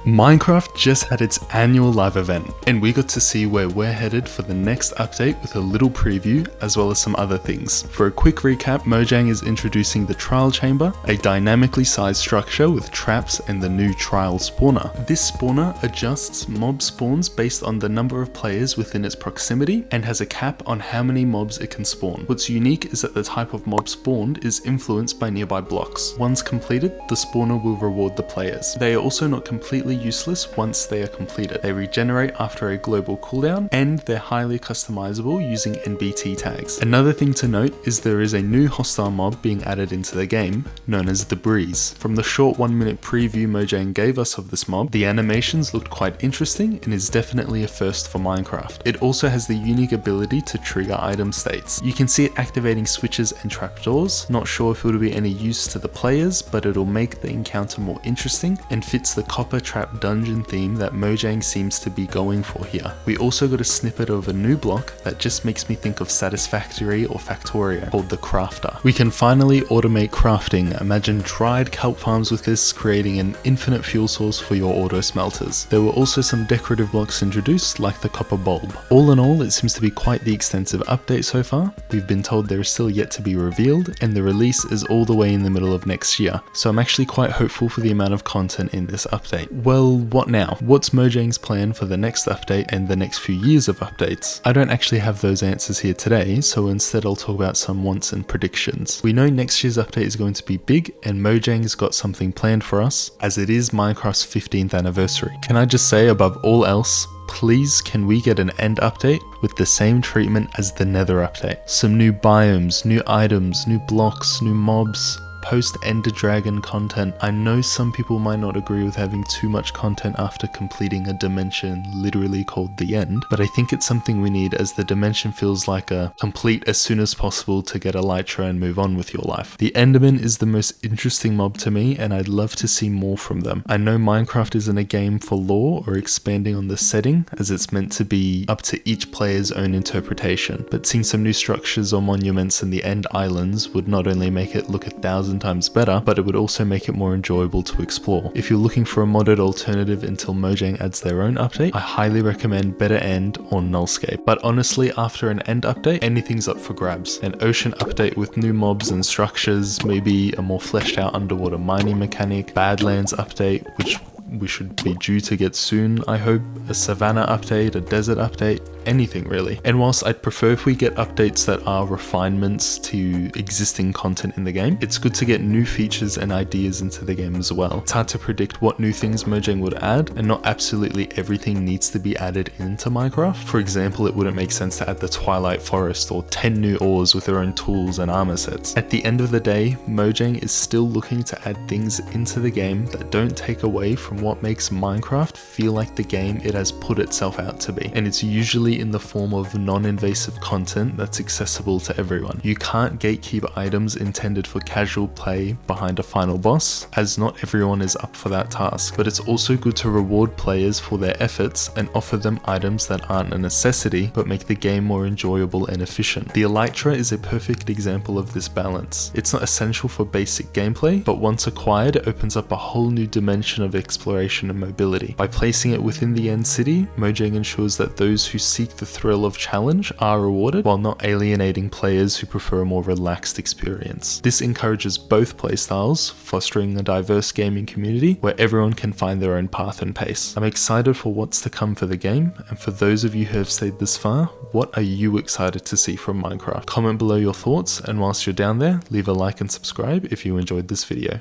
Minecraft just had its annual live event, and we got to see where we're headed for the next update with a little preview, as well as some other things. For a quick recap, Mojang is introducing the Trial Chamber, a dynamically sized structure with traps and the new Trial Spawner. This spawner adjusts mob spawns based on the number of players within its proximity, and has a cap on how many mobs it can spawn. What's unique is that the type of mob spawned is influenced by nearby blocks. Once completed, the spawner will reward the players. They are also not completely useless once they are completed. They regenerate after a global cooldown, and they're highly customizable using NBT tags. Another thing to note is there is a new hostile mob being added into the game, known as the Breeze. From the short 1-minute preview Mojang gave us of this mob, the animations looked quite interesting and is definitely a first for Minecraft. It also has the unique ability to trigger item states. You can see it activating switches and trapdoors. Not sure if it will be any use to the players, but it'll make the encounter more interesting and fits the copper trap dungeon theme that Mojang seems to be going for here. We also got a snippet of a new block that just makes me think of Satisfactory or Factoria, called the Crafter. We can finally automate crafting. Imagine dried kelp farms with this, creating an infinite fuel source for your auto smelters. There were also some decorative blocks introduced, like the copper bulb. All in all, it seems to be quite the extensive update so far. We've been told there is still yet to be revealed, and the release is all the way in the middle of next year, so I'm actually quite hopeful for the amount of content in this update. Well, what now? What's Mojang's plan for the next update and the next few years of updates? I don't actually have those answers here today, so instead I'll talk about some wants and predictions. We know next year's update is going to be big, and Mojang's got something planned for us, as it is Minecraft's 15th anniversary. Can I just say, above all else, please can we get an end update with the same treatment as the Nether update? Some new biomes, new items, new blocks, new mobs, post-Ender Dragon content. I know some people might not agree with having too much content after completing a dimension literally called the end, but I think it's something we need, as the dimension feels like a complete as soon as possible to get elytra and move on with your life. The Enderman is the most interesting mob to me, and I'd love to see more from them. I know Minecraft isn't a game for lore or expanding on the setting, as it's meant to be up to each player's own interpretation, but seeing some new structures or monuments in the end islands would not only make it look 1,000 times better, but it would also make it more enjoyable to explore. If you're looking for a modded alternative until Mojang adds their own update, I highly recommend Better End or Nullscape. But honestly, after an end update, anything's up for grabs. An ocean update with new mobs and structures, maybe a more fleshed out underwater mining mechanic, Badlands update, which we should be due to get soon, I hope, a savannah update, a desert update, anything really. And whilst I'd prefer if we get updates that are refinements to existing content in the game, it's good to get new features and ideas into the game as well. It's hard to predict what new things Mojang would add, and not absolutely everything needs to be added into Minecraft. For example, it wouldn't make sense to add the Twilight Forest or 10 new ores with their own tools and armor sets. At the end of the day, Mojang is still looking to add things into the game that don't take away from what makes Minecraft feel like the game it has put itself out to be, and it's usually in the form of non-invasive content that's accessible to everyone. You can't gatekeep items intended for casual play behind a final boss, as not everyone is up for that task, but it's also good to reward players for their efforts and offer them items that aren't a necessity but make the game more enjoyable and efficient. The elytra is a perfect example of this balance. It's not essential for basic gameplay, but once acquired, it opens up a whole new dimension of exploration and mobility. By placing it within the end city, Mojang ensures that those who seek the thrill of challenge are rewarded, while not alienating players who prefer a more relaxed experience. This encourages both playstyles, fostering a diverse gaming community where everyone can find their own path and pace. I'm excited for what's to come for the game, and for those of you who have stayed this far, what are you excited to see from Minecraft? Comment below your thoughts, and whilst you're down there, leave a like and subscribe if you enjoyed this video.